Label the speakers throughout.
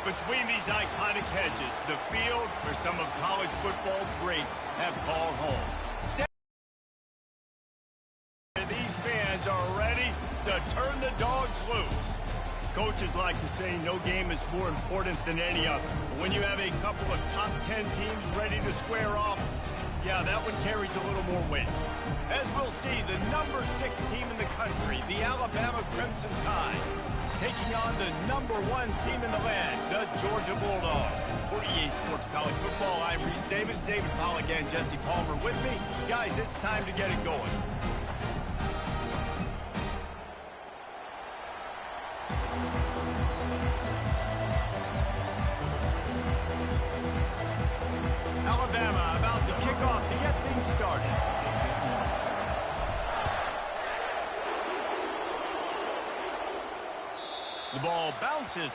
Speaker 1: Between these iconic hedges, the field where some of college football's greats have called home. These fans are ready to turn the dogs loose. Coaches like to say no game is more important than any other. But when you have a couple of top 10 teams ready to square off, yeah, that one carries a little more weight. As we'll see, the number 6 team in the country, the Alabama Crimson Tide, taking on the number 1 team in the land, the Georgia Bulldogs. For EA Sports College Football, I'm Reese Davis, David Pollack, and Jesse Palmer with me. Guys, it's time to get it going. Alabama about to kick off to get things started. The ball bounces.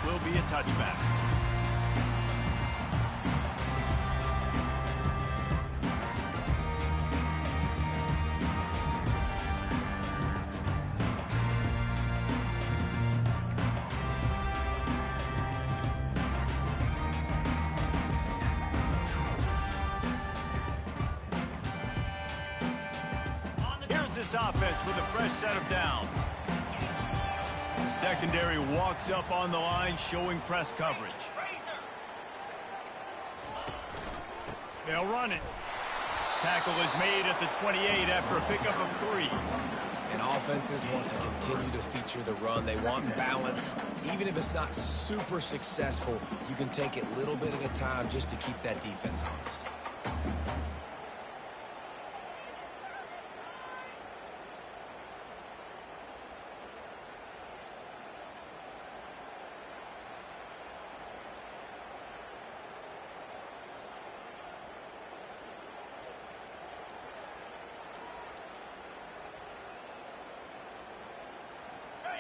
Speaker 1: Will be a touchback. Here's this offense with a fresh set of downs. Secondary walks up on the line, showing press coverage. They'll run it. Tackle is made at the 28 after a pickup of 3.
Speaker 2: And offenses want to continue to feature the run. They want balance. Even if it's not super successful, you can take it little bit at a time just to keep that defense honest.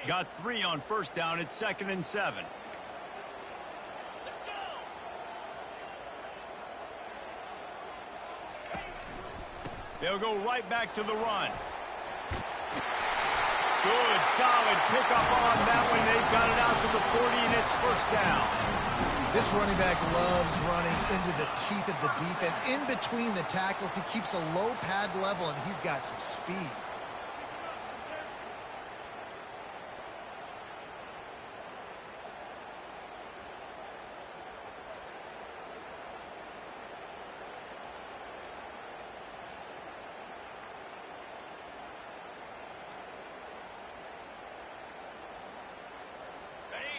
Speaker 1: Got 3 on first down. It's 2nd and 7. They'll go right back to the run. Good, solid pickup on that one. They've got it out to the 40, and it's first down.
Speaker 3: This running back loves running into the teeth of the defense. In between the tackles, he keeps a low pad level, and he's got some speed.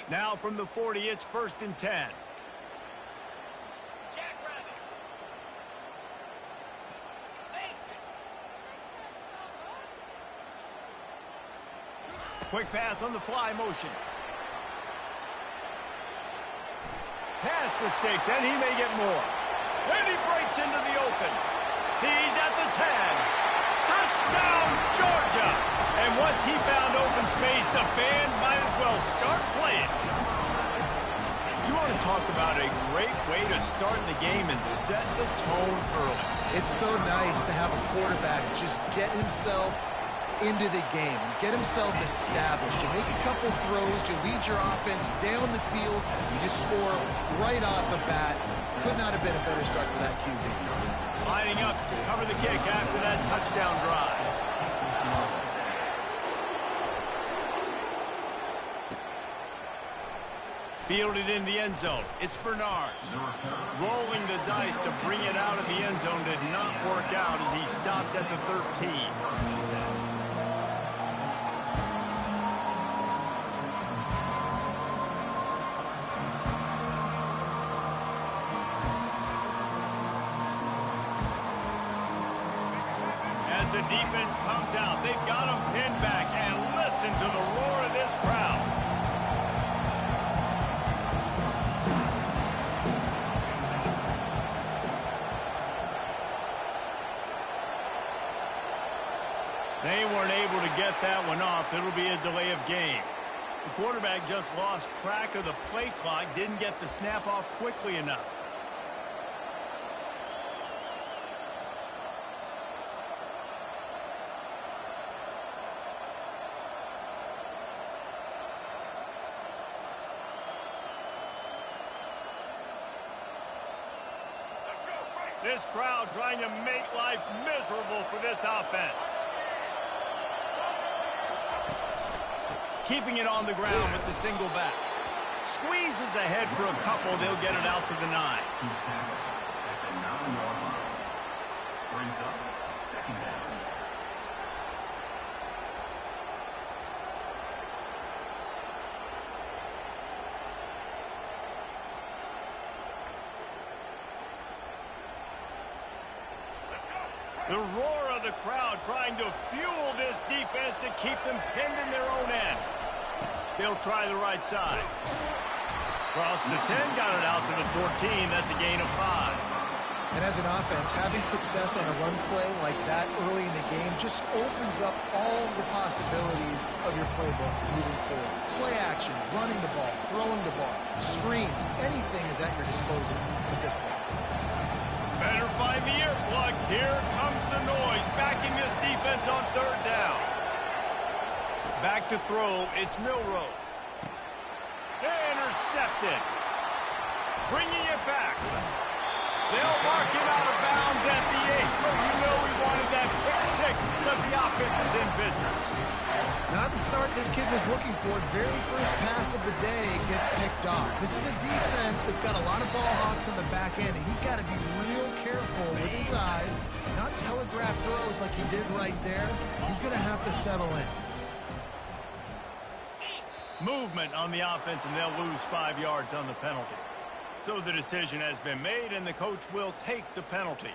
Speaker 1: Now from the 40, it's 1st and 10. Quick pass on the fly motion. Pass the sticks, and he may get more. And he breaks into the open. He's at the 10. Touchdown, Georgia! And once he found open space, the band might as well start playing. You want to talk about a great way to start the game and set the tone early.
Speaker 3: It's so nice to have a quarterback just get himself into the game, get himself established. You make a couple throws, you lead your offense down the field, you score right off the bat. Could not have been a better start for that QB.
Speaker 1: Lining up to cover the kick after that touchdown drive. Fielded in the end zone. It's Bernard. Rolling the dice to bring it out of the end zone did not work out as he stopped at the 13. As the defense comes out, they've got him pinned back, and listen to the roar of this crowd. They weren't able to get that one off. It'll be a delay of game. The quarterback just lost track of the play clock, didn't get the snap off quickly enough. This crowd trying to make life miserable for this offense. Keeping it on the ground with the single back. Squeezes ahead for a couple. They'll get it out to the 9. The roar of the crowd trying to fuel this defense to keep them pinned in their own end. They'll try the right side. Cross the 10, got it out to the 14. That's a gain of 5.
Speaker 3: And as an offense, having success on a run play like that early in the game just opens up all the possibilities of your playbook moving forward. Play action, running the ball, throwing the ball, screens, anything is at your disposal at this point.
Speaker 1: Better find the earplugs. Here comes the noise, backing this defense on 3rd down. Back to throw, it's Milroe. Intercepted. Bringing it back. They'll mark him out of bounds at the 8. You know he wanted that pick 6, but the offense is in business.
Speaker 3: Not the start this kid was looking for. Very first pass of the day gets picked off. This is a defense that's got a lot of ball hawks on the back end, and he's got to be real careful with his eyes, not telegraph throws like he did right there. He's going to have to settle in.
Speaker 1: Movement on the offense, and they'll lose 5 yards on the penalty. So the decision has been made, and the coach will take the penalty.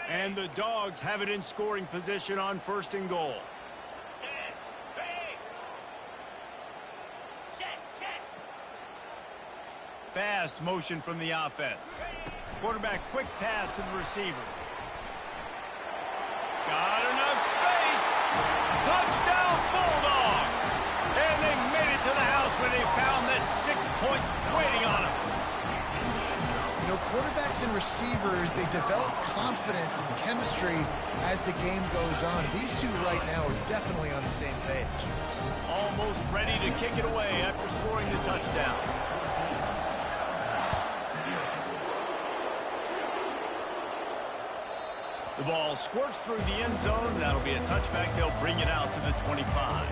Speaker 1: And the Dogs have it in scoring position on 1st and goal. Fast motion from the offense. Quarterback quick pass to the receiver. Got enough space. Touchdown, Bulldogs. And they made it to the house when they found that 6 points waiting on them.
Speaker 3: You know, quarterbacks and receivers, they develop confidence and chemistry as the game goes on. These two right now are definitely on the same page.
Speaker 1: Almost ready to kick it away after scoring the touchdown. The ball squirts through the end zone. That'll be a touchback. They'll bring it out to the 25.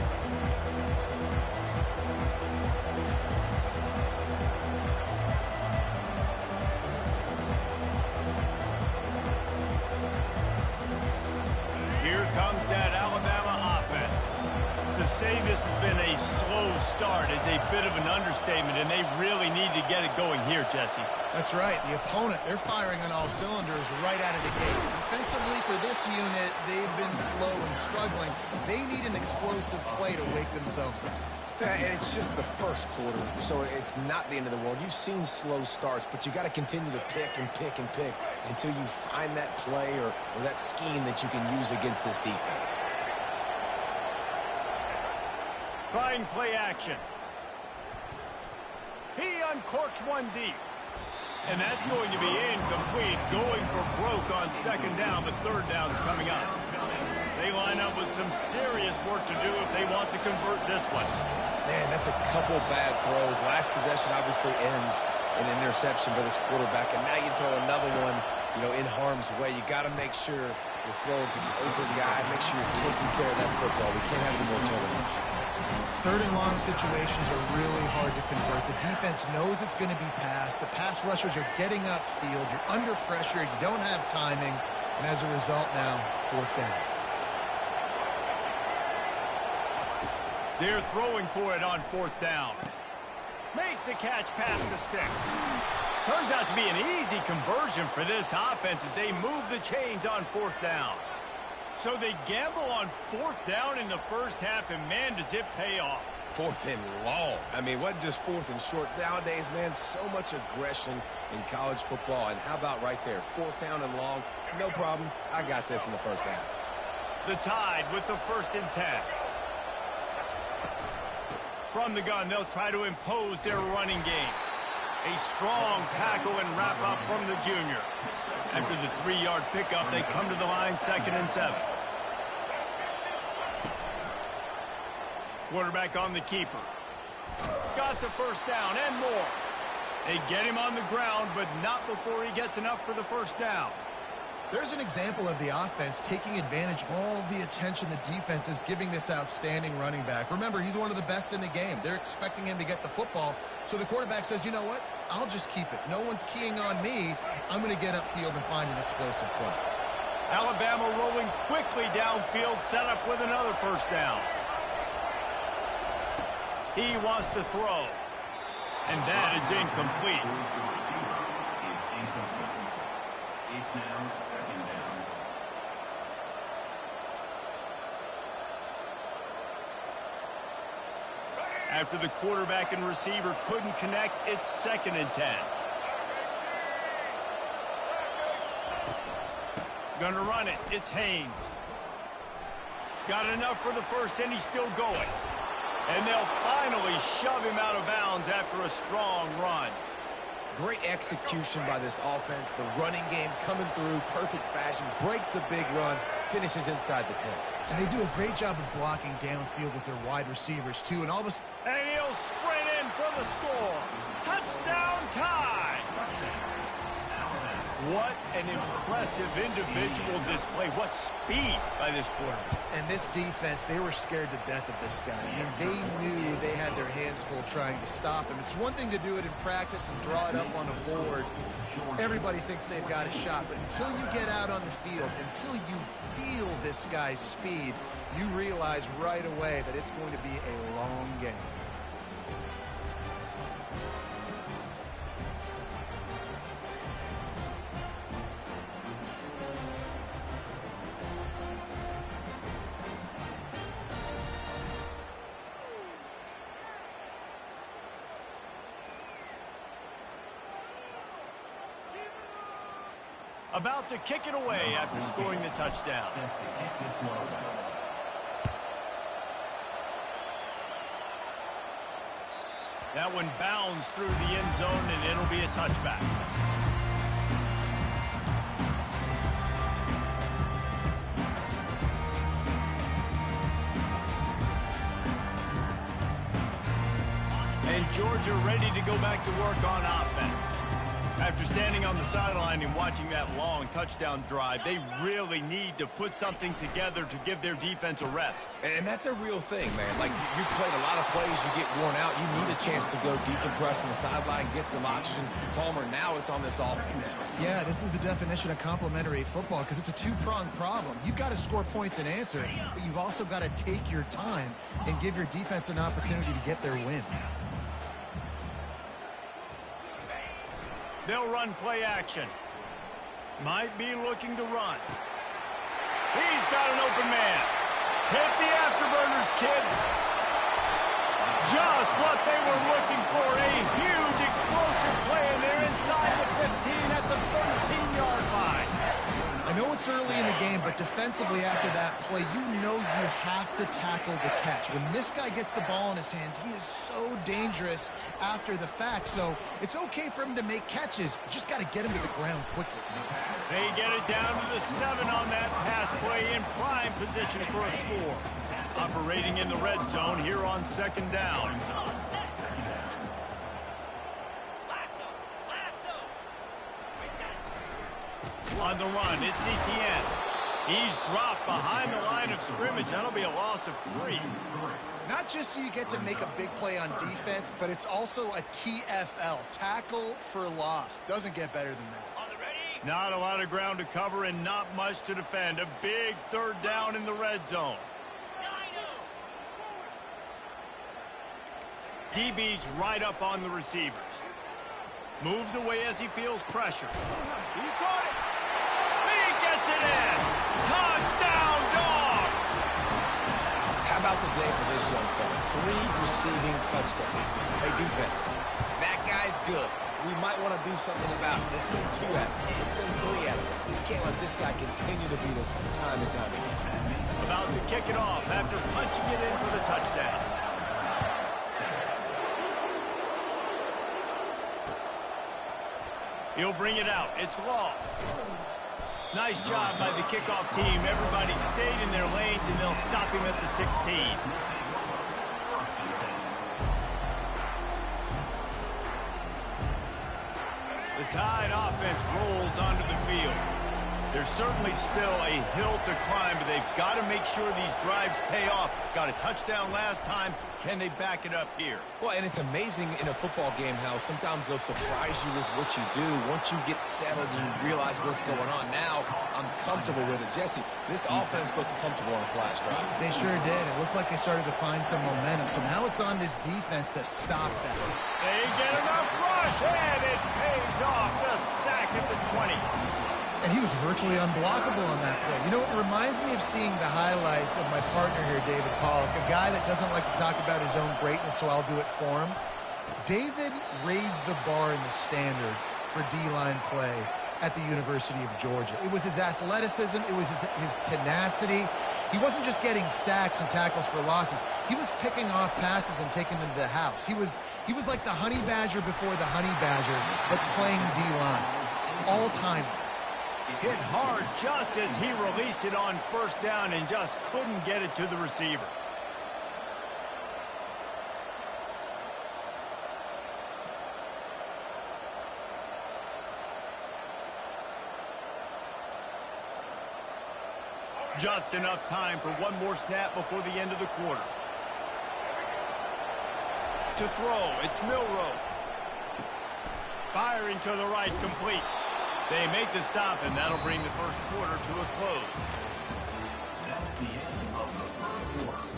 Speaker 1: Here comes that Alabama offense. To say this has been a slow start is a bit of an understatement, and they really need to get it going here, Jesse.
Speaker 3: That's right. The opponent, they're firing on all cylinders right out of the gate. Defensively for this unit, they've been slow and struggling. They need an explosive play to wake themselves up.
Speaker 2: And it's just the first quarter, so it's not the end of the world. You've seen slow starts, but you got to continue to pick and pick and pick until you find that play or that scheme that you can use against this defense.
Speaker 1: Trying play action. He uncorks one deep. And that's going to be incomplete, going for broke on second down, but third down's coming up. They line up with some serious work to do if they want to convert this one.
Speaker 2: Man, that's a couple bad throws. Last possession obviously ends in an interception for this quarterback, and now you throw another one, in harm's way. You got to make sure you're throwing to the open guy. Make sure you're taking care of that football. We can't have any more turnovers.
Speaker 3: Third and long situations are really hard to convert. The defense knows it's going to be passed. The pass rushers are getting upfield. You're under pressure. You don't have timing. And as a result now, fourth down.
Speaker 1: They're throwing for it on fourth down. Makes the catch past the sticks. Turns out to be an easy conversion for this offense as they move the chains on fourth down. So they gamble on fourth down in the first half, and man, does it pay off.
Speaker 2: Fourth and long. I mean, what just fourth and short? Nowadays, man, so much aggression in college football. And how about right there? Fourth down and long, no problem. I got this in the first half.
Speaker 1: The Tide with the 1st and 10. From the gun, they'll try to impose their running game. A strong tackle and wrap up from the junior. After the 3-yard pickup, they come to the line 2nd and 7. Quarterback on the keeper. Got the first down and more. They get him on the ground, but not before he gets enough for the first down.
Speaker 3: There's an example of the offense taking advantage of all the attention the defense is giving this outstanding running back. Remember, he's one of the best in the game. They're expecting him to get the football. So the quarterback says, you know what? I'll just keep it. No one's keying on me. I'm going to get upfield and find an explosive play.
Speaker 1: Alabama rolling quickly downfield, set up with another first down. He wants to throw. And that is incomplete.
Speaker 4: It's now 2nd down.
Speaker 1: After the quarterback and receiver couldn't connect, it's 2nd and 10. Gonna run it. It's Haynes. Got enough for the first, and he's still going. And they'll finally shove him out of bounds after a strong run.
Speaker 2: Great execution by this offense. The running game coming through, perfect fashion, breaks the big run, finishes inside the 10.
Speaker 3: And they do a great job of blocking downfield with their wide receivers, too. And all of a sudden,
Speaker 1: And he'll sprint in for the score. Touchdown Tide! What an impressive individual display. What speed by this quarterback.
Speaker 3: and this defense, they were scared to death of this guy. I mean, they knew they had their hands full trying to stop him. It's one thing to do it in practice and draw it up on a board. Everybody thinks they've got a shot, but until you get out on the field, until you feel this guy's speed, you realize right away that it's going to be a long game.
Speaker 1: About to kick it away after scoring the touchdown.
Speaker 4: Set to kick this one away.
Speaker 1: That one bounds through the end zone, and it'll be a touchback. And Georgia ready to go back to work on offense. After standing on the sideline and watching that long touchdown drive, they really need to put something together to give their defense a rest.
Speaker 2: And that's a real thing, man. Like, you played a lot of plays, you get worn out, you need a chance to go decompress on the sideline, get some oxygen. Palmer, now it's on this offense.
Speaker 3: Yeah, this is the definition of complementary football because it's a two-pronged problem. You've got to score points and answer, but you've also got to take your time and give your defense an opportunity to get their win.
Speaker 1: They'll run play action. Might be looking to run. He's got an open man. Hit the afterburners, kids. Just what they were looking for. A huge explosive play, and they're inside the 15 at the 13-yard line.
Speaker 3: I know it's early in the game, but defensively after that play, you know you have to tackle the catch. When this guy gets the ball in his hands, he is so dangerous after the fact. So it's okay for him to make catches. You just got to get him to the ground quickly.
Speaker 1: They get it down to the 7 on that pass play, in prime position for a score. Operating in the red zone here on 2nd down. On the run, it's Etienne. He's dropped behind the line of scrimmage. That'll be a loss of 3.
Speaker 3: Not just so you get to make a big play on defense, but it's also a TFL, tackle for loss. Doesn't get better than that.
Speaker 1: Not a lot of ground to cover and not much to defend. A big 3rd down in the red zone. DB's right up on the receivers. Moves away as he feels pressure. He caught it. He gets it in. Touchdown, Dogs!
Speaker 2: How about the day for this young fella? 3 receiving touchdowns. Hey, defense, that guy's good. We might want to do something about it. Let's send 2 at him. Let's send 3 at him. We can't let this guy continue to beat us time and time again.
Speaker 1: About to kick it off after punching it in for the touchdown. He'll bring it out. It's Law. Nice job by the kickoff team. Everybody stayed in their lanes, and they'll stop him at the 16. The Tide offense rolls onto the field. There's certainly still a hill to climb, but they've got to make sure these drives pay off. Got a touchdown last time. Can they back it up here?
Speaker 2: Well, and it's amazing in a football game how sometimes they'll surprise you with what you do. Once you get settled and you realize what's going on, now I'm comfortable with it. Jesse, this offense looked comfortable on its last drive.
Speaker 3: They sure did. It looked like they started to find some momentum. So now it's on this defense to stop that.
Speaker 1: They get enough rush, and it pays off. The sack at the 20.
Speaker 3: And he was virtually unblockable on that play. You know, it reminds me of seeing the highlights of my partner here, David Pollack, a guy that doesn't like to talk about his own greatness, so I'll do it for him. David raised the bar in the standard for D-line play at the University of Georgia. It was his athleticism. It was his tenacity. He wasn't just getting sacks and tackles for losses. He was picking off passes and taking them to the house. He was like the Honey Badger before the Honey Badger, but playing D-line. All-time.
Speaker 1: Hit hard just as he released it on 1st down and just couldn't get it to the receiver. Just enough time for one more snap before the end of the quarter. To throw, it's Milroe. Firing to the right, complete. They make the stop, and that'll bring the first quarter to a close.
Speaker 4: That's the end of the first quarter.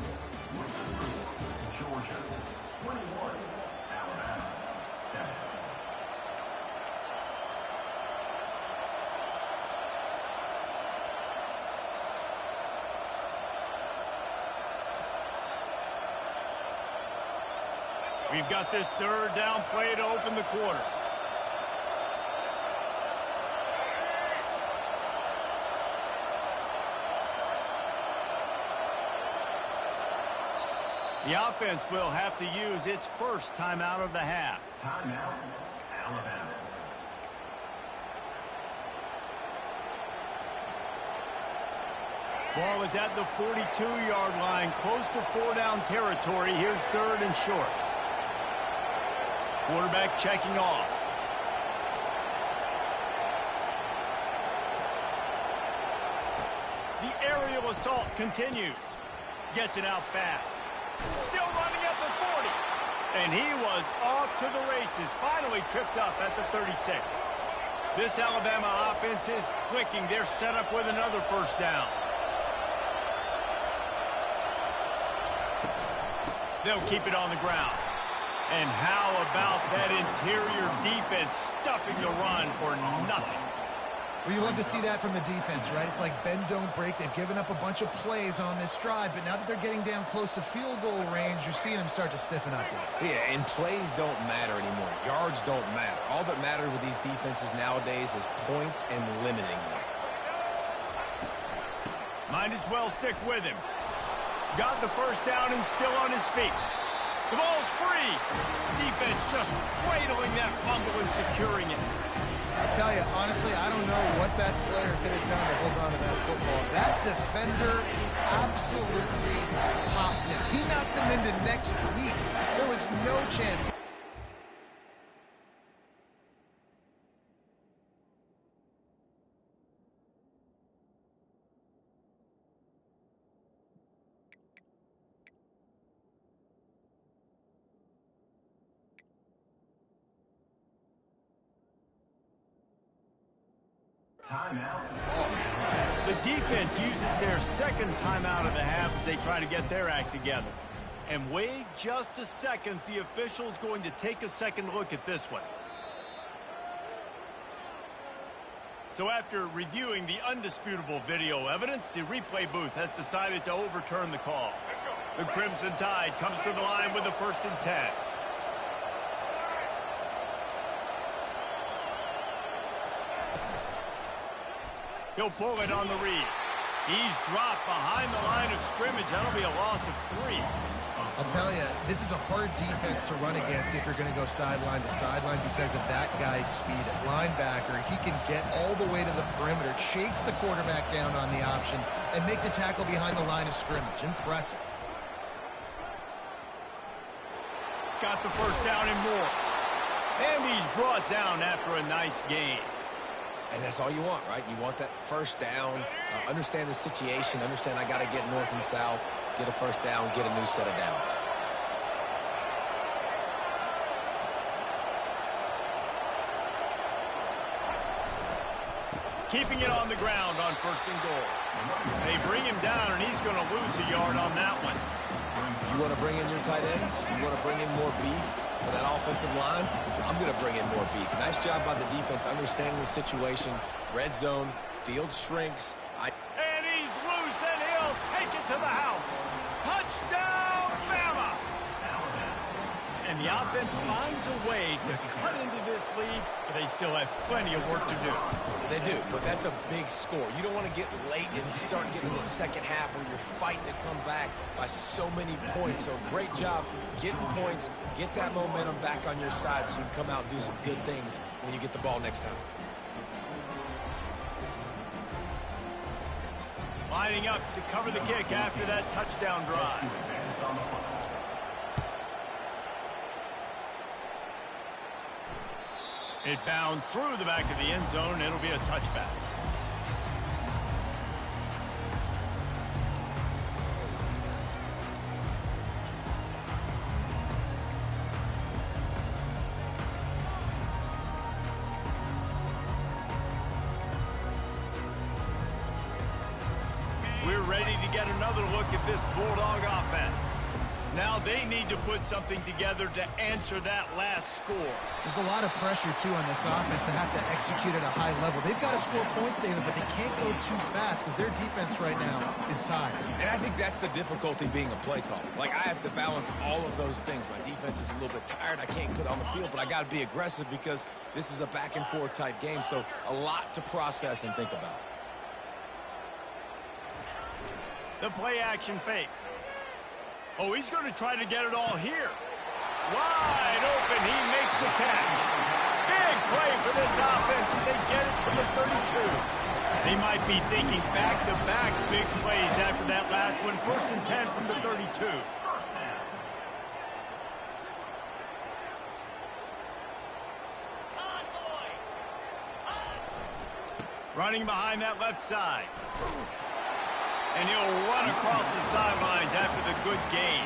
Speaker 4: With the score, Georgia 21, Alabama 7.
Speaker 1: We've got this 3rd down play to open the quarter. The offense will have to use its first timeout of the half.
Speaker 4: Timeout, Alabama.
Speaker 1: Ball is at the 42-yard line, close to 4-down territory. Here's 3rd and short. Quarterback checking off. The aerial assault continues. Gets it out fast. Still running at the 40. And he was off to the races. Finally tripped up at the 36. This Alabama offense is clicking. They're set up with another first down. They'll keep it on the ground. And how about that interior defense stuffing the run for nothing?
Speaker 3: Well, you love to see that from the defense, right? It's like bend, don't break. They've given up a bunch of plays on this drive, but now that they're getting down close to field goal range, you're seeing them start to stiffen up.
Speaker 2: Yeah, and plays don't matter anymore. Yards don't matter. All that matters with these defenses nowadays is points and limiting them.
Speaker 1: Might as well stick with him. Got the first down and still on his feet. The ball's free. Defense just cradling that fumble and securing it.
Speaker 3: I tell you, honestly, I don't know what that player could have done to hold on to that football. That defender absolutely popped him. He knocked him into next week. There was no chance.
Speaker 4: Timeout.
Speaker 1: The defense uses their second timeout of the half as they try to get their act together. And wait just a second, the official's going to take a second look at this one. So after reviewing the undisputable video evidence, the replay booth has decided to overturn the call. The Crimson Tide comes to the line with a 1st and 10. He'll pull it on the read. He's dropped behind the line of scrimmage. That'll be a loss of 3.
Speaker 3: I'll tell you, this is a hard defense to run against if you're going to go sideline to sideline because of that guy's speed at linebacker. He can get all the way to the perimeter, chase the quarterback down on the option, and make the tackle behind the line of scrimmage. Impressive.
Speaker 1: Got the first down and more. And he's brought down after a nice gain.
Speaker 2: And that's all you want, right? You want that first down, understand the situation, understand I got to get north and south, get a first down, get a new set of downs.
Speaker 1: Keeping it on the ground on 1st and goal. They bring him down, and he's going to lose a yard on that one.
Speaker 2: You want to bring in your tight ends? You want to bring in more beef for that offensive line? I'm going to bring in more beef. Nice job by the defense understanding the situation. Red zone, field shrinks.
Speaker 1: And he's loose, and he'll take it to the house. Touchdown, Bama! And the offense finds a way to cut into this lead, but they still have plenty of work to do.
Speaker 2: They do, but that's a big score. You don't want to get late and start getting in the second half where you're fighting to come back by so many points. So great job getting points, get that momentum back on your side so you can come out and do some good things when you get the ball next time.
Speaker 1: Lining up to cover the kick after that touchdown drive. It bounds through the back of the end zone. It'll be a touchback. We're ready to get another look at this Bulldog offense. Now they need to put something together to answer that last score.
Speaker 3: There's a lot of pressure, too, on this offense to have to execute at a high level. They've got to score points, David, but they can't go too fast because their defense right now is tired.
Speaker 2: And I think that's the difficulty being a play caller. Like, I have to balance all of those things. My defense is a little bit tired. I can't put it on the field, but I got to be aggressive because this is a back-and-forth type game, so a lot to process and think about.
Speaker 1: The play-action fake. Oh, he's going to try to get it all here. Wide open, he makes the catch. Big play for this offense as they get it to the 32. They might be thinking back-to-back big plays after that last one. 1st and 10 from the 32. Running behind that left side. And he'll run across the sidelines after the good gain.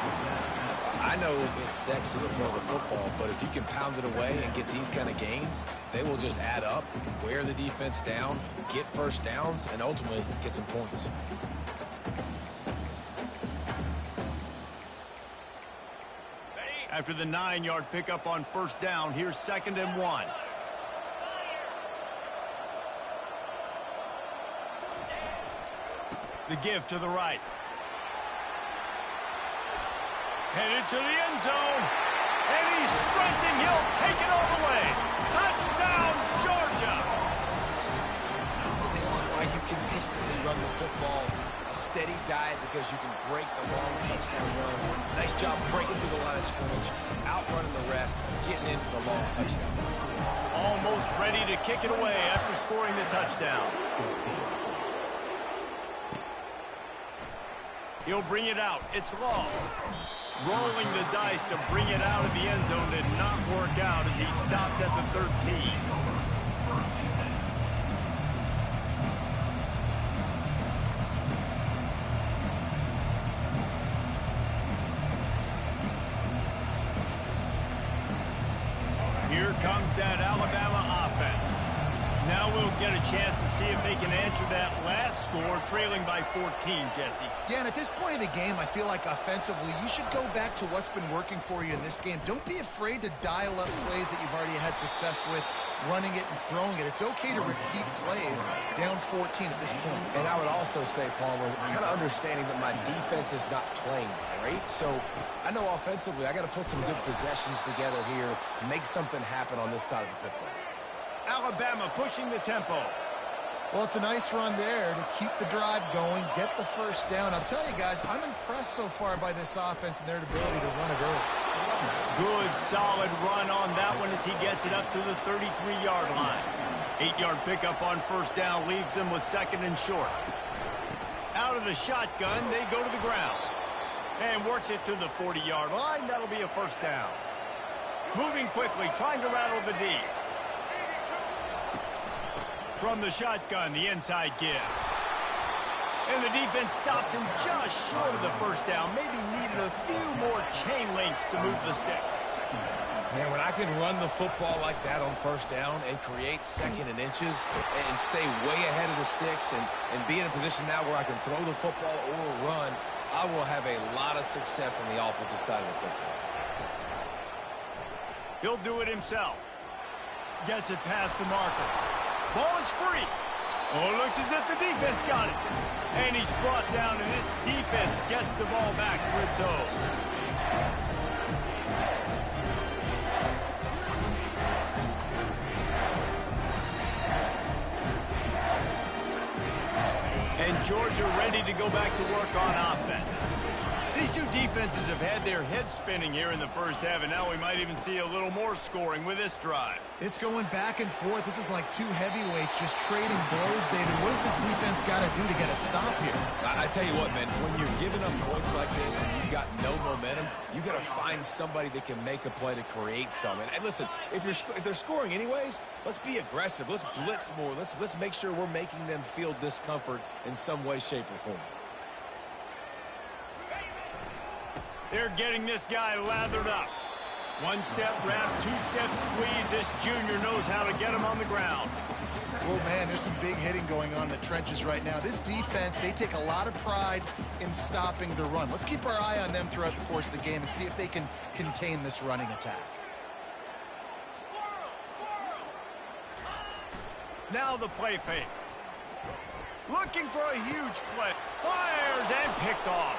Speaker 2: I know it's sexy to throw the football, but if you can pound it away and get these kind of gains, they will just add up, wear the defense down, get first downs, and ultimately get some points.
Speaker 1: After the 9-yard pickup on 1st down, here's 2nd and 1. The give to the right. Headed to the end zone. And he's sprinting. He'll take it all the way. Touchdown, Georgia.
Speaker 2: This is why you consistently run the football. A steady diet because you can break the long touchdown runs. Nice job breaking through the line of scrimmage, outrunning the rest, getting in for the long touchdown.
Speaker 1: Almost ready to kick it away after scoring the touchdown. He'll bring it out. It's long. Rolling the dice to bring it out of the end zone did not work out as he stopped at the 13. Here comes that Alabama offense. Now we'll get a chance to see if they can answer that last score, trailing by 14, Jesse.
Speaker 3: Yeah, and at this point of the game, I feel like offensively, you should go back to what's been working for you in this game. Don't be afraid to dial up plays that you've already had success with, running it and throwing it. It's okay to repeat plays down 14 at this point.
Speaker 2: And I would also say, Palmer, kind of understanding that my defense is not playing great. So I know offensively I got to put some good possessions together here, make something happen on this side of the football.
Speaker 1: Alabama pushing the tempo.
Speaker 3: Well, it's a nice run there to keep the drive going, get the first down. I'll tell you guys, I'm impressed so far by this offense and their ability to run it early.
Speaker 1: Good, solid run on that one as he gets it up to the 33-yard line. 8-yard pickup on 1st down leaves them with 2nd and short. Out of the shotgun, they go to the ground. And works it to the 40-yard line. That'll be a 1st down. Moving quickly, trying to rattle the D. From the shotgun, the inside give. And the defense stops him just short of the 1st down. Maybe needed a few more chain links to move the sticks.
Speaker 2: Man, when I can run the football like that on 1st down and create 2nd and inches and stay way ahead of the sticks and be in a position now where I can throw the football or run, I will have a lot of success on the offensive side of the football.
Speaker 1: He'll do it himself. Gets it past the marker. Ball is free. Oh, it looks as if the defense got it. And he's brought down, and this defense gets the ball back for its own. And Georgia ready to go back to work on offense. These two defenses have had their heads spinning here in the 1st half, and now we might even see a little more scoring with this drive.
Speaker 3: It's going back and forth. This is like two heavyweights just trading blows, David. What does this defense got to do to get a stop here?
Speaker 2: I tell you what, man, when you're giving up points like this and you've got no momentum, you got to find somebody that can make a play to create some. And listen, if they're scoring anyways, let's be aggressive. Let's blitz more. Let's make sure we're making them feel discomfort in some way, shape, or form.
Speaker 1: They're getting this guy lathered up. One-step wrap, two-step squeeze. This junior knows how to get him on the ground.
Speaker 3: Oh, man, there's some big hitting going on in the trenches right now. This defense, they take a lot of pride in stopping the run. Let's keep our eye on them throughout the course of the game and see if they can contain this running attack.
Speaker 1: Now the play fake. Looking for a huge play. Fires and picked off.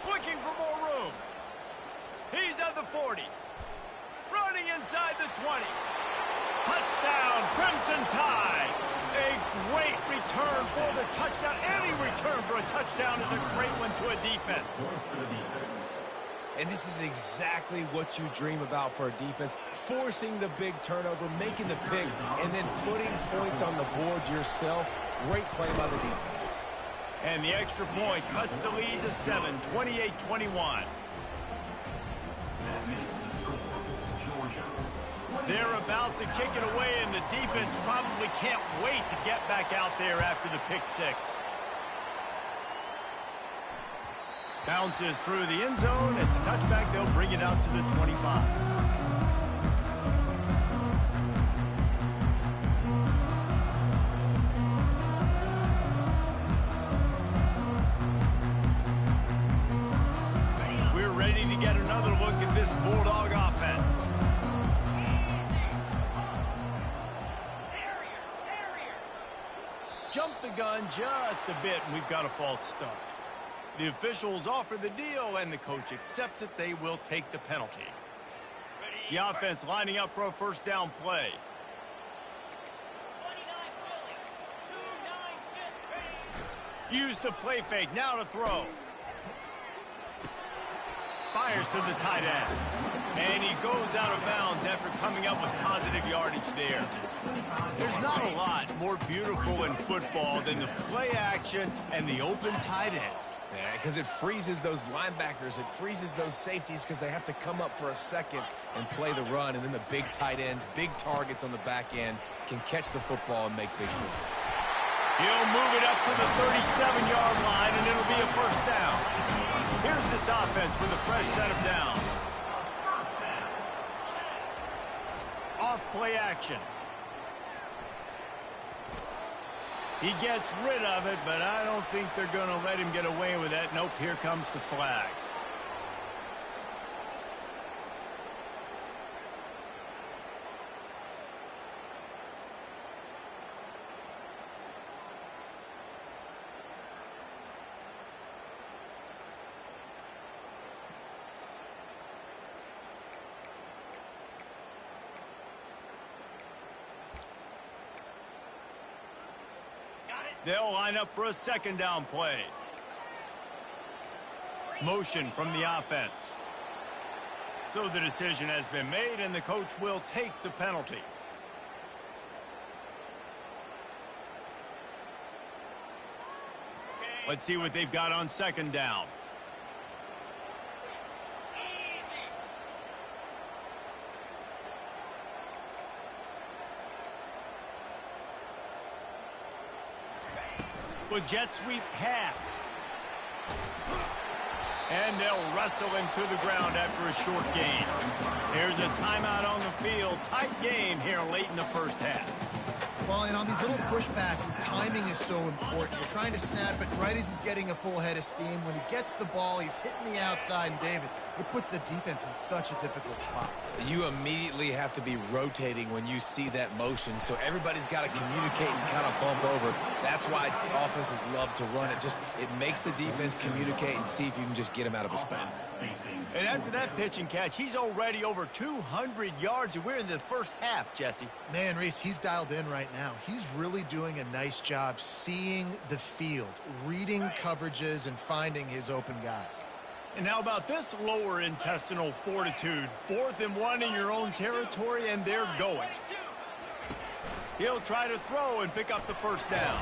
Speaker 1: Looking for more room. He's at the 40. Running inside the 20. Touchdown, Crimson Tide. A great return for the touchdown. Any return for a touchdown is a great one to a defense.
Speaker 2: And this is exactly what you dream about for a defense. Forcing the big turnover, making the pick, and then putting points on the board yourself. Great play by the defense.
Speaker 1: And the extra point cuts the lead to 7, 28-21. They're about to kick it away, and the defense probably can't wait to get back out there after the pick six. Bounces through the end zone. It's a touchback. They'll bring it out to the 25. Bulldog offense. Jump the gun just a bit, and we've got a false start. The officials offer the deal, and the coach accepts it. They will take the penalty. The offense lining up for a first down play. Use the play fake. Now to throw. Fires to the tight end. And he goes out of bounds after coming up with positive yardage there. There's not a lot more beautiful in football than the play action and the open tight end.
Speaker 2: Yeah, because it freezes those linebackers. It freezes those safeties because they have to come up for a second and play the run. And then the big tight ends, big targets on the back end can catch the football and make big plays.
Speaker 1: He'll move it up to the 37-yard line, and it'll be a first down. Here's this offense with a fresh set of downs. Off play action. He gets rid of it, but I don't think they're going to let him get away with that. Nope, here comes the flag. They'll line up for a second down play. Motion from the offense. So the decision has been made, and the coach will take the penalty. Let's see what they've got on second down. With jet sweep pass. And they'll wrestle him to the ground after a short gain. Here's a timeout on the field. Tight game here late in the first half.
Speaker 3: Well, and on these little push passes, timing is so important. You're trying to snap it right as he's getting a full head of steam. When he gets the ball, he's hitting the outside, and David, it puts the defense in such a difficult spot.
Speaker 2: You immediately have to be rotating when you see that motion, so everybody's got to communicate and kind of bump over. That's why offenses love to run it. It makes the defense communicate and see if you can just get him out of his spot.
Speaker 1: And after that pitch and catch, he's already over 200 yards, and we're in the first half, Jesse.
Speaker 3: Man, Reese, he's dialed in right now. He's really doing a nice job seeing the field, reading coverages, and finding his open guy.
Speaker 1: And how about this lower intestinal fortitude? 4th and 1 in your own territory, and they're going. He'll try to throw and pick up the first down.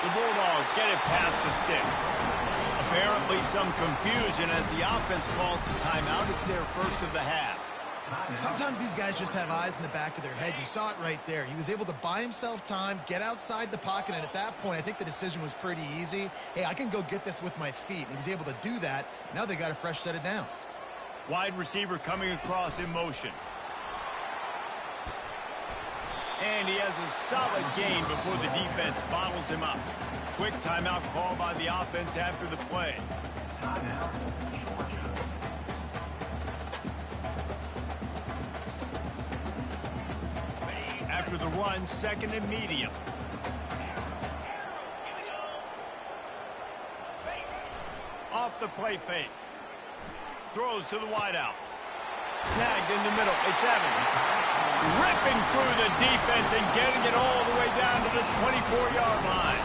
Speaker 1: The Bulldogs get it past the sticks. Apparently some confusion as the offense calls the timeout. It's their first of the half.
Speaker 3: Sometimes these guys just have eyes in the back of their head. You saw it right there. He was able to buy himself time, get outside the pocket, and at that point, I think the decision was pretty easy. Hey, I can go get this with my feet. And he was able to do that. Now they got a fresh set of downs.
Speaker 1: Wide receiver coming across in motion. And he has a solid gain before the defense bottles him up. Quick timeout call by the offense after the play.
Speaker 4: Timeout, Georgia.
Speaker 1: After the run, 2nd and medium. Off the play fake. Throws to the wideout. Snagged in the middle. It's Evans. Ripping through the defense and getting it all the way down to the 24-yard line.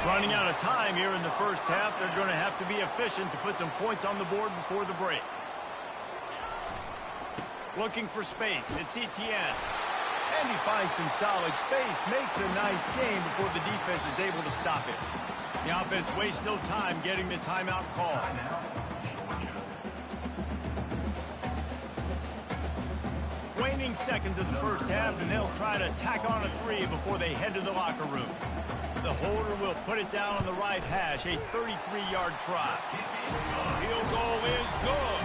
Speaker 1: Running out of time here in the first half. They're going to have to be efficient to put some points on the board before the break. Looking for space. It's Etienne. And he finds some solid space. Makes a nice game before the defense is able to stop it. The offense wastes no time getting the timeout call. Waning seconds of the first half, and they'll try to tack on a 3 before they head to the locker room. The holder will put it down on the right hash, a 33-yard try. Field goal is good.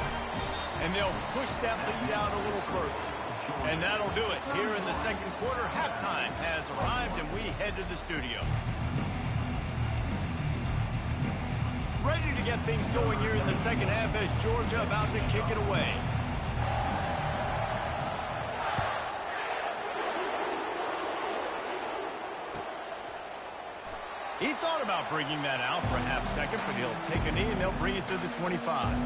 Speaker 1: And they'll push that lead out a little further. And that'll do it. Here in the second quarter, halftime has arrived, and we head to the studio. Ready to get things going here in the second half as Georgia about to kick it away. He thought about bringing that out for a half second, but he'll take a knee and they'll bring it to the 25.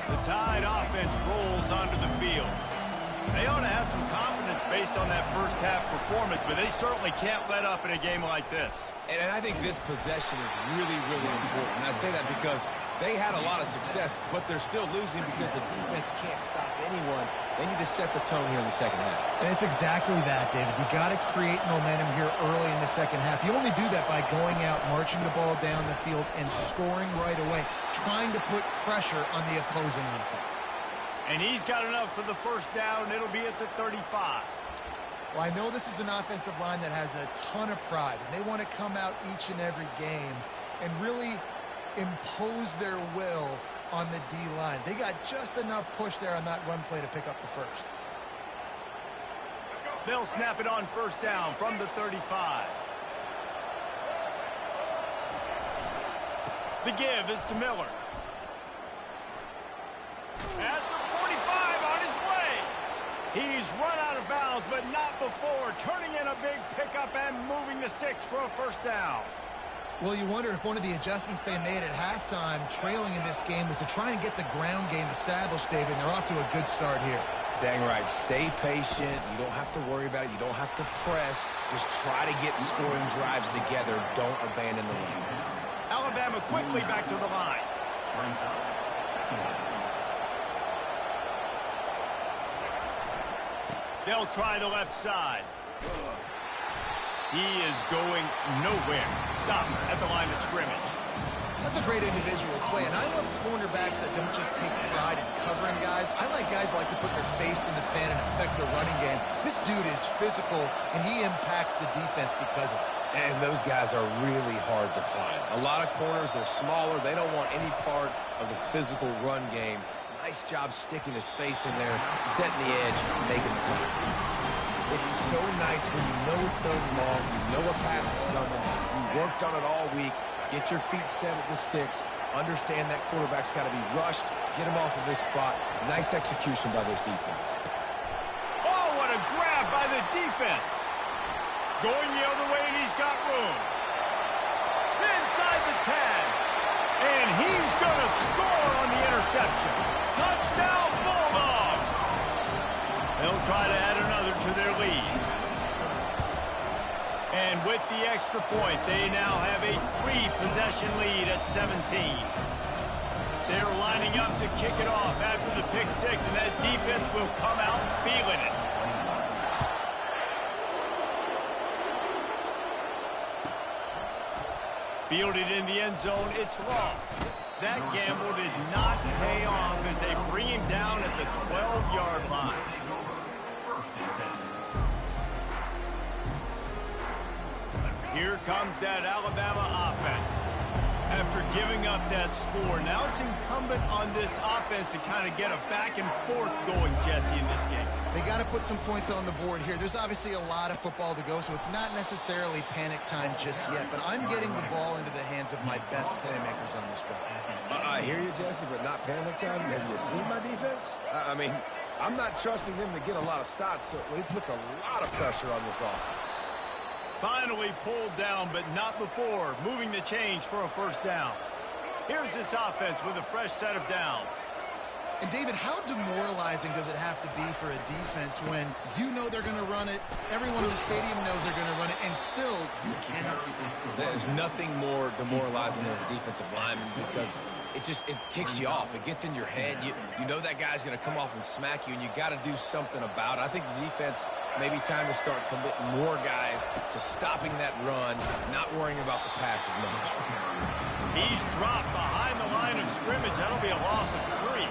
Speaker 1: The Tide offense rolls onto the field. They ought to have some confidence based on that first half performance, but they certainly can't let up in a game like this.
Speaker 2: And I think this possession is really, really important. And I say that because they had a lot of success, but they're still losing because the defense can't stop anyone. They need to set the tone here in the second half.
Speaker 3: And it's exactly that, David. You got to create momentum here early in the second half. You only do that by going out, marching the ball down the field, and scoring right away, trying to put pressure on the opposing offense.
Speaker 1: And he's got enough for the first down. It'll be at the 35.
Speaker 3: Well, I know this is an offensive line that has a ton of pride, and they want to come out each and every game and really impose their will on the D-line. They got just enough push there on that run play to pick up the first.
Speaker 1: They'll snap it on first down from the 35. The give is to Miller. At the 45 on his way. He's run out of bounds, but not before turning in a big pickup and moving the sticks for a first down.
Speaker 3: Well, you wonder if one of the adjustments they made at halftime, trailing in this game, was to try and get the ground game established, David, and they're off to a good start here.
Speaker 2: Dang right. Stay patient. You don't have to worry about it. You don't have to press. Just try to get scoring drives together. Don't abandon the run.
Speaker 1: Alabama quickly back to the line. They'll try the left side. He is going nowhere. Stop at the line of scrimmage.
Speaker 3: That's a great individual play, and I love cornerbacks that don't just take pride in covering guys. I like guys that like to put their face in the fan and affect the running game. This dude is physical, and he impacts the defense because of it.
Speaker 2: And those guys are really hard to find. A lot of corners, they're smaller. They don't want any part of the physical run game. Nice job sticking his face in there, setting the edge, making the tackle. It's so nice when you know it's third and long, you know a pass is coming, you worked on it all week, get your feet set at the sticks, understand that quarterback's got to be rushed, get him off of his spot. Nice execution by this defense.
Speaker 1: Oh, what a grab by the defense. Going the other way, and he's got room. Inside the 10. And he's going to score on the interception. Touchdown, Bulldogs. They'll try to add another to their lead. And with the extra point, they now have a 3-possession lead at 17. They're lining up to kick it off after the pick six, and that defense will come out feeling it. Fielded in the end zone, it's long. That gamble did not pay off as they bring him down at the 12-yard line. Here comes that Alabama offense. After giving up that score, now it's incumbent on this offense to kind of get a back and forth going, Jesse, in this game.
Speaker 3: They got to put some points on the board here. There's obviously a lot of football to go, so it's not necessarily panic time just yet, but I'm getting the ball into the hands of my best playmakers on this drive.
Speaker 2: I hear you, Jesse, but not panic time. Have you seen my defense? I mean, I'm not trusting them to get a lot of stops, so it puts a lot of pressure on this offense.
Speaker 1: Finally pulled down, but not before moving the chains for a first down. Here's this offense with a fresh set of downs.
Speaker 3: And, David, how demoralizing does it have to be for a defense when you know they're going to run it, everyone in the stadium knows they're going to run it, and still you cannot stop it?
Speaker 2: There's nothing more demoralizing as a defensive lineman because it ticks you off. It gets in your head. You know that guy's going to come off and smack you, and you got to do something about it. I think the defense maybe time to start committing more guys to stopping that run, not worrying about the pass as much.
Speaker 1: He's dropped behind the line of scrimmage. That'll be a loss of 3.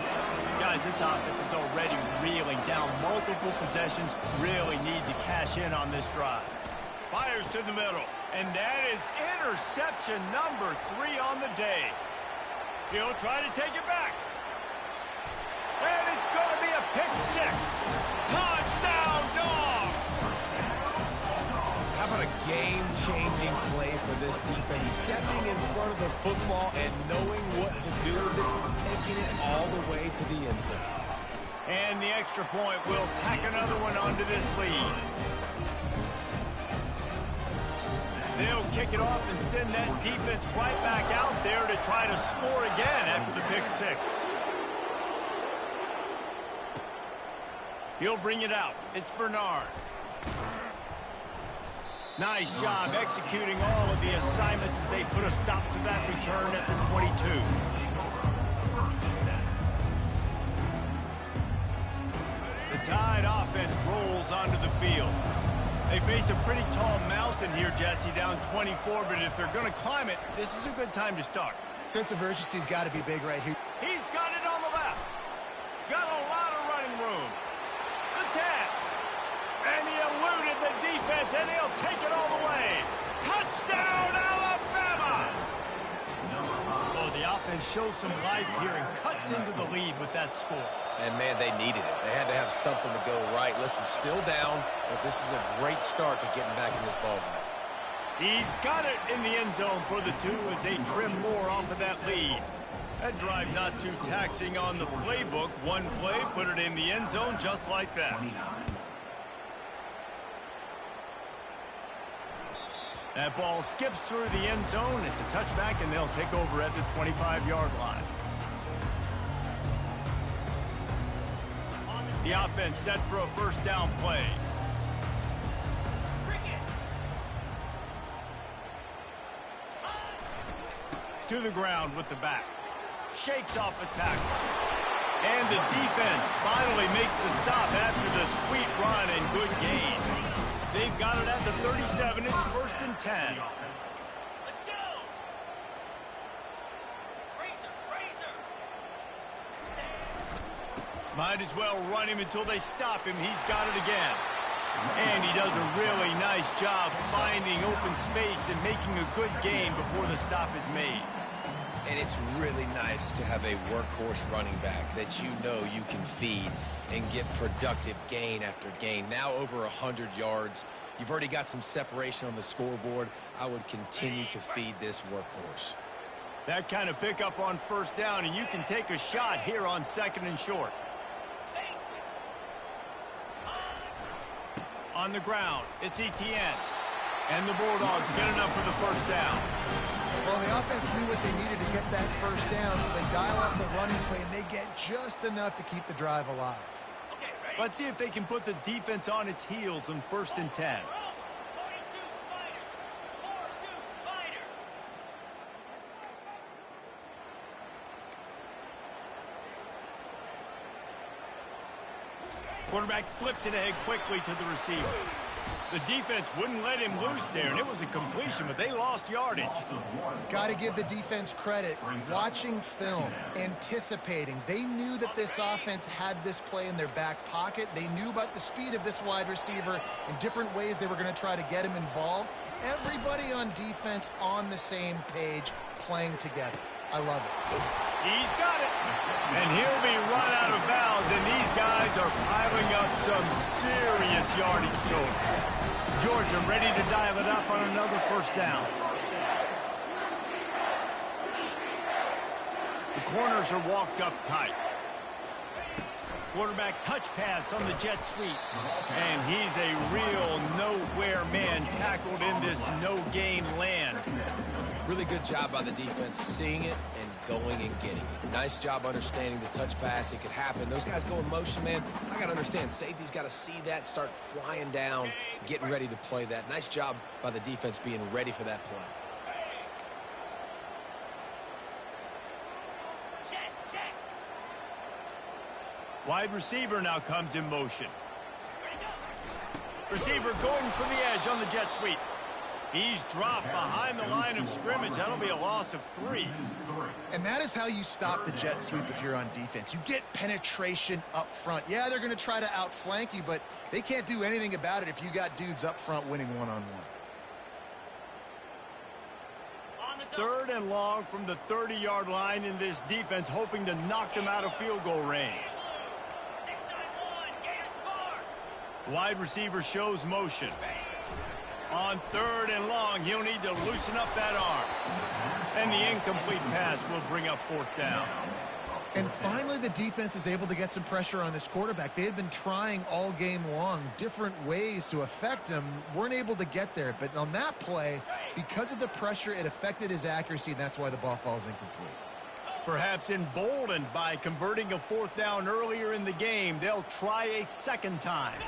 Speaker 1: Guys, this offense is already reeling down multiple possessions. Really need to cash in on this drive. Fires to the middle, and that is interception number 3 on the day. He'll try to take it back. And it's going to be a pick 6. Touchdown, Dogs!
Speaker 2: How about a game-changing play for this defense? Stepping in front of the football and knowing what to do with it, taking it all the way to the end zone.
Speaker 1: And the extra point will tack another one onto this lead. They'll kick it off and send that defense right back out there to try to score again after the pick 6. He'll bring it out. It's Bernard. Nice job executing all of the assignments as they put a stop to that return at the 22. The Tide offense rolls onto the field. They face a pretty tall mountain here, Jesse, down 24, but if they're going to climb it, this is a good time to start.
Speaker 3: Sense of urgency's got to be big right here.
Speaker 1: He's got it on the left. Got a lot of running room. The 10. And he eluded the defense, and he'll take it all the way. Touchdown, Alabama! Oh, the offense shows some life here and cuts into the lead with that score.
Speaker 2: And, man, they needed it. They had to have something to go right. Listen, still down, but this is a great start to getting back in this ballgame.
Speaker 1: He's got it in the end zone for the 2 as they trim more off of that lead. That drive not too taxing on the playbook. One play, put it in the end zone just like that. That ball skips through the end zone. It's a touchback, and they'll take over at the 25-yard line. The offense set for a first down play. To the ground with the back. Shakes off a tackle. And the defense finally makes the stop after the sweet run and good gain. They've got it at the 37. It's 1st and 10.
Speaker 5: Let's go! Razor!
Speaker 1: Might as well run him until they stop him. He's got it again. And he does a really nice job finding open space and making a good gain before the stop is made.
Speaker 2: And it's really nice to have a workhorse running back that you know you can feed and get productive gain after gain. Now over 100 yards. You've already got some separation on the scoreboard. I would continue to feed this workhorse.
Speaker 1: That kind of pickup on first down, and you can take a shot here on 2nd and short. On the ground, it's Etienne. And the Bulldogs get enough for the first down.
Speaker 3: Well, the offense knew what they needed to get that first down, so they dial up the running play, and they get just enough to keep the drive alive.
Speaker 5: Okay, ready?
Speaker 1: Let's see if they can put the defense on its heels in 1st and 10.
Speaker 5: 42 Spider. 4-2 Spider.
Speaker 1: Quarterback flips it ahead quickly to the receiver. The defense wouldn't let him loose there, and it was a completion, but they lost yardage.
Speaker 3: Got to give the defense credit. Watching film, anticipating. They knew that this offense had this play in their back pocket. They knew about the speed of this wide receiver and different ways they were going to try to get him involved. Everybody on defense on the same page, playing together. I love it.
Speaker 1: He's got it. And he'll be run out of bounds, and these guys are piling up some serious yardage total. Georgia ready to dial it up on another first down. The corners are walked up tight. Quarterback touch pass on the jet sweep. And he's a real nowhere man tackled in this no-gain land.
Speaker 2: Really good job by the defense seeing it and going and getting it. Nice job understanding the touch pass. It could happen. Those guys go in motion, man. I got to understand, safety's got to see that, start flying down, getting ready to play that. Nice job by the defense being ready for that play.
Speaker 5: Check.
Speaker 1: Wide receiver now comes in motion. Receiver going for the edge on the jet sweep. He's dropped behind the line of scrimmage. That'll be a loss of 3.
Speaker 3: And that is how you stop the jet sweep if you're on defense. You get penetration up front. Yeah, they're going to try to outflank you, but they can't do anything about it if you got dudes up front winning one-on-one.
Speaker 1: 3rd and long from the 30-yard line in this defense, hoping to knock them out of field goal range.
Speaker 5: 691, Gators score.
Speaker 1: Wide receiver shows motion. On 3rd and long, he'll need to loosen up that arm. And the incomplete pass will bring up 4th down.
Speaker 3: And finally, the defense is able to get some pressure on this quarterback. They had been trying all game long different ways to affect him. Weren't able to get there. But on that play, because of the pressure, it affected his accuracy, and that's why the ball falls incomplete.
Speaker 1: Perhaps emboldened by converting a 4th down earlier in the game, they'll try a second time.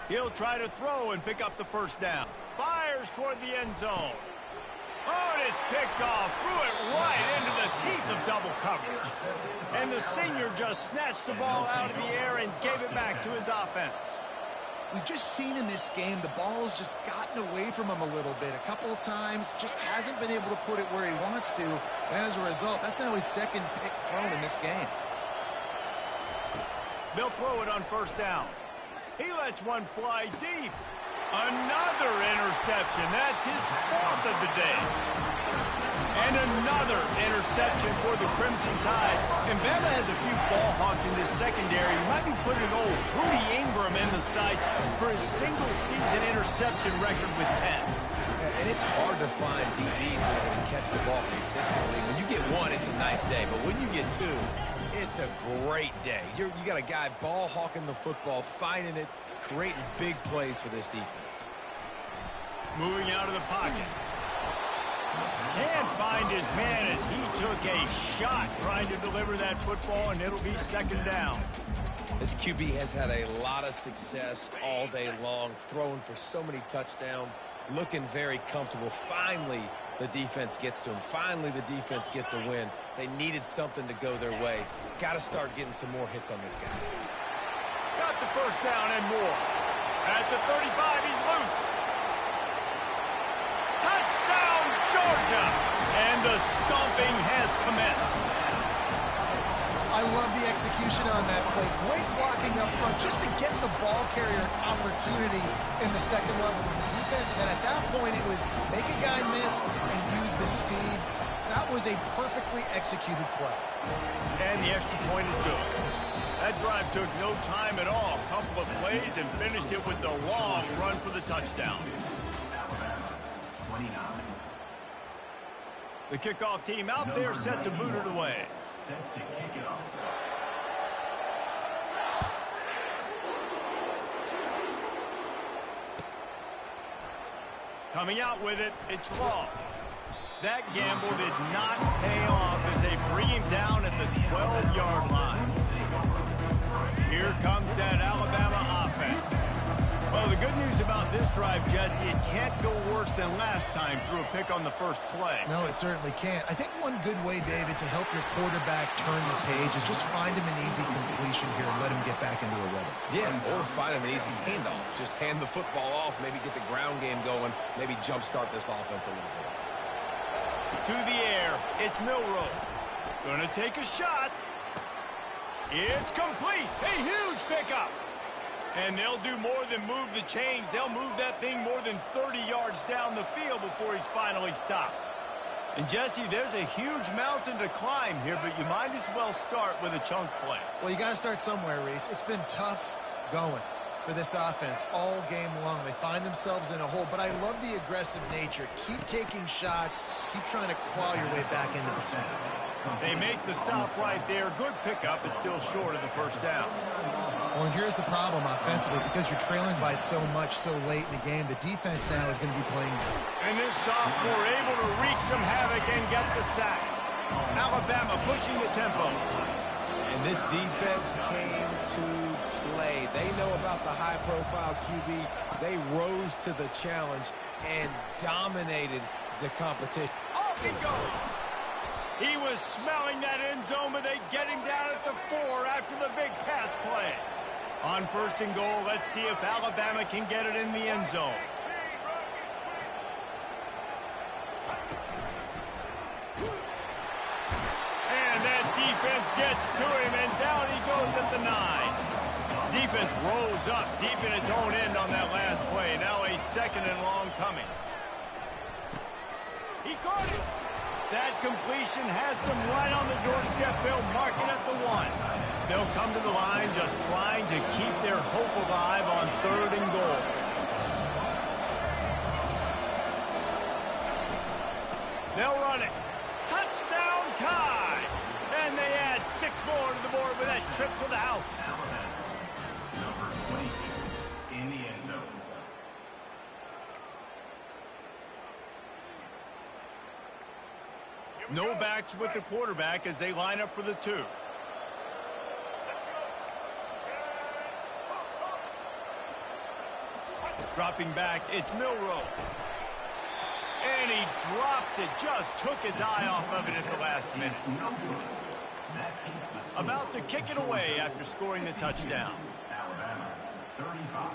Speaker 1: He'll try to throw and pick up the 1st down. Fires toward the end zone. Oh, and it's picked off. Threw it right into the teeth of double coverage. And the senior just snatched the ball out of the air and gave it back to his offense.
Speaker 3: We've just seen in this game the ball's just gotten away from him a little bit. A couple of times, just hasn't been able to put it where he wants to. And as a result, that's now his 2nd pick thrown in this game.
Speaker 1: They'll throw it on 1st down. He lets one fly deep. Another interception. That's his 4th of the day. And another interception for the Crimson Tide. And Bama has a few ball hawks in this secondary. He might be putting old Rudy Ingram in the sights for his single-season interception record with 10.
Speaker 2: And it's hard to find DBs that can catch the ball consistently. When you get 1, it's a nice day. But when you get 2, it's a great day. You got a guy ball hawking the football, finding it, creating big plays for this defense.
Speaker 1: Moving out of the pocket. Can't find his man as he took a shot trying to deliver that football, and it'll be 2nd down.
Speaker 2: This QB has had a lot of success all day long, throwing for so many touchdowns, looking very comfortable. Finally, the defense gets to him. Finally, the defense gets a win. They needed something to go their way. Got to start getting some more hits on this guy.
Speaker 1: Got the 1st down and more. At the 35, he's loose. Touchdown, Georgia! And the stomping has commenced.
Speaker 3: I love the execution on that play. Great blocking up front just to get the ball carrier an opportunity in the 2nd level of the defense. And then at that point, it was make a guy miss and use the speed. That was a perfectly executed play.
Speaker 1: And the extra point is good. That drive took no time at all. A couple of plays and finished it with the long run for the touchdown.
Speaker 4: Alabama, 29.
Speaker 1: The kickoff team out there set to boot it away.
Speaker 4: Set to kick it off.
Speaker 1: Coming out with it, it's Law. That gamble did not pay off as they bring him down at the 12-yard line. Here comes that Alabama offense. Well, the good news about this drive, Jesse, it can't go worse than last time through a pick on the first play.
Speaker 3: No, it certainly can't. I think one good way, David, to help your quarterback turn the page is just find him an easy completion here and let him get back into a rhythm.
Speaker 2: Yeah, or find him an easy handoff. Just hand the football off, maybe get the ground game going, maybe jumpstart this offense a little bit.
Speaker 1: To the air, it's Milroe. Gonna take a shot. It's complete. A huge pickup. And they'll do more than move the chains. They'll move that thing more than 30 yards down the field before he's finally stopped. And, Jesse, there's a huge mountain to climb here, but you might as well start with a chunk play.
Speaker 3: Well, you got to start somewhere, Reese. It's been tough going. for this offense all game long. They find themselves in a hole, but I love the aggressive nature. Keep taking shots. Keep trying to claw your way back into this one.
Speaker 1: They make the stop right there. Good pickup. It's still short of the first down.
Speaker 3: Well, and here's the problem offensively. Because you're trailing by so much so late in the game, the defense now is going to be playing.
Speaker 1: And this sophomore able to wreak some havoc and get the sack. Alabama pushing the tempo.
Speaker 2: And this defense came to play. They know about the high-profile QB. They rose to the challenge and dominated the competition.
Speaker 1: Off he goes. He was smelling that end zone, but they get him down at the 4 after the big pass play. On first and goal, let's see if Alabama can get it in the end zone. And that defense gets to him, and down he goes at the 9. Defense rolls up deep in its own end on that last play. Now a second and long coming. He caught it. That completion has them right on the doorstep. They'll mark it at the 1. They'll come to the line just trying to keep their hope alive on third and goal. They'll run it. Touchdown tie. And they add 6 more to the board with that trip to the house.
Speaker 4: Number 22 in the end zone.
Speaker 1: No backs with the quarterback as they line up for the 2. Dropping back, it's Milroe. And he drops it. Just took his eye off of it at the last minute. About to kick it away after scoring the touchdown.
Speaker 4: Alabama, 35.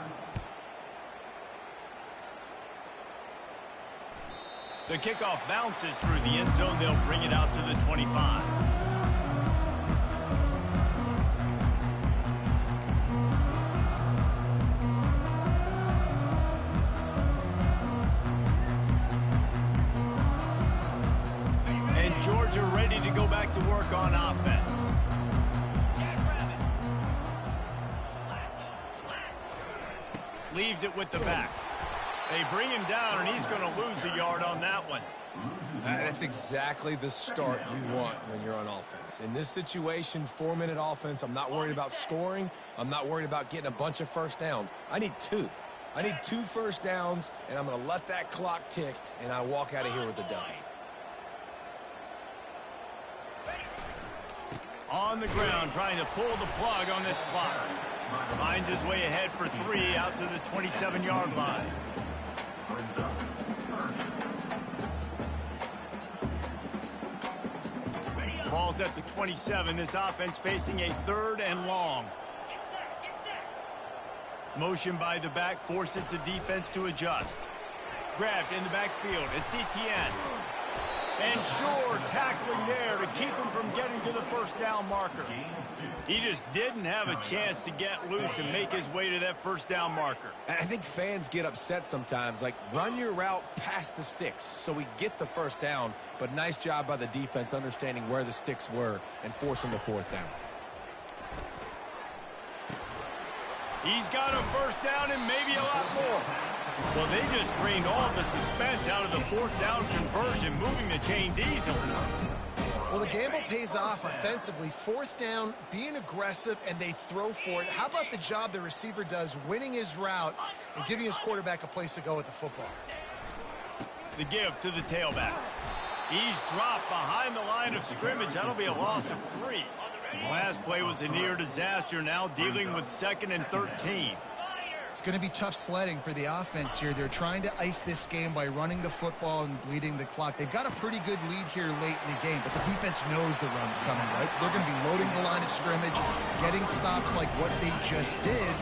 Speaker 1: The kickoff bounces through the end zone. They'll bring it out to the 25. And Georgia ready to go back to work on offense. Leaves it with the back. They bring him down, and he's going to lose a yard on that one.
Speaker 2: That's exactly the start you want when you're on offense. In this situation, 4-minute offense, I'm not worried about scoring. I'm not worried about getting a bunch of first downs. I need 2. I need 2 first downs, and I'm going to let that clock tick, and I walk out of here with the W.
Speaker 1: On the ground, trying to pull the plug on this clock. Finds his way ahead for 3 out to the 27-yard line. Ball's at the 27. This offense facing a 3rd and long. Motion by the back forces the defense to adjust. Grabbed in the backfield. It's Etienne. And Shore tackling there to keep him from getting to the first down marker. He just didn't have a chance to get loose and make his way to that first down marker.
Speaker 2: I think fans get upset sometimes, like run your route past the sticks so we get the first down, but nice job by the defense understanding where the sticks were and forcing the 4th down.
Speaker 1: He's got a first down and maybe a lot more. Well, they just drained all the suspense out of the 4th down conversion, moving the chains easily.
Speaker 3: Well, the gamble pays off offensively. 4th down, being aggressive, and they throw for it. How about the job the receiver does, winning his route and giving his quarterback a place to go with the football?
Speaker 1: The give to the tailback. He's dropped behind the line of scrimmage. That'll be a loss of 3. Last play was a near disaster, now dealing with 2nd and 13.
Speaker 3: It's going to be tough sledding for the offense here. They're trying to ice this game by running the football and bleeding the clock. They've got a pretty good lead here late in the game, but the defense knows the run's coming, right? So they're going to be loading the line of scrimmage, getting stops like what they just did.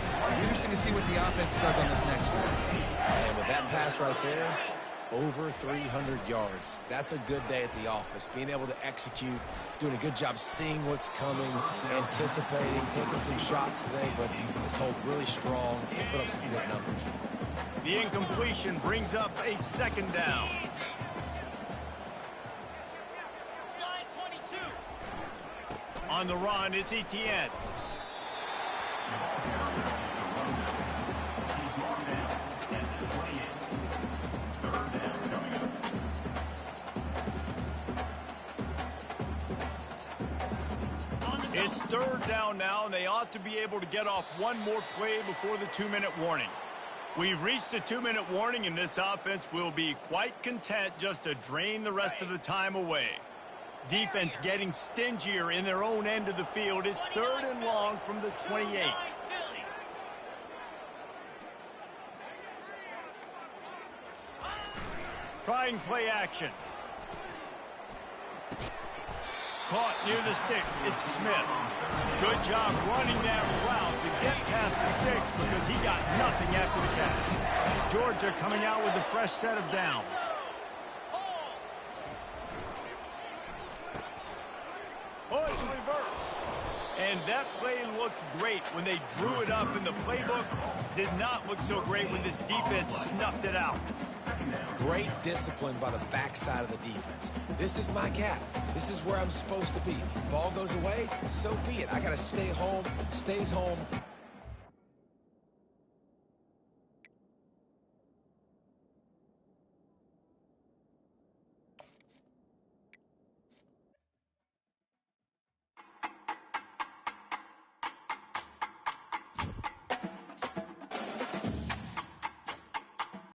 Speaker 3: Interesting to see what the offense does on this next one.
Speaker 2: And with that pass right there, over 300 yards. That's a good day at the office. Being able to execute, doing a good job seeing what's coming, anticipating, taking some shots today, but this hold really strong and put up some good numbers.
Speaker 1: The incompletion brings up a 2nd down.
Speaker 5: Slide 22.
Speaker 1: On the run, it's Etienne. It's third down now, and they ought to be able to get off one more play before the 2-minute warning. We've reached the 2-minute warning, and this offense will be quite content just to drain the rest of the time away. Defense getting stingier in their own end of the field. It's third and long from the 28. Trying play action. Caught near the sticks. It's Smith. Good job running that route to get past the sticks because he got nothing after the catch. Georgia coming out with a fresh set of downs. Oh, it's reverse. And that play looked great when they drew it up in the playbook. Did not look so great when this defense snuffed it out.
Speaker 2: Great discipline by the backside of the defense. This is my gap. This is where I'm supposed to be. Ball goes away, so be it. I got to stay home, stays home,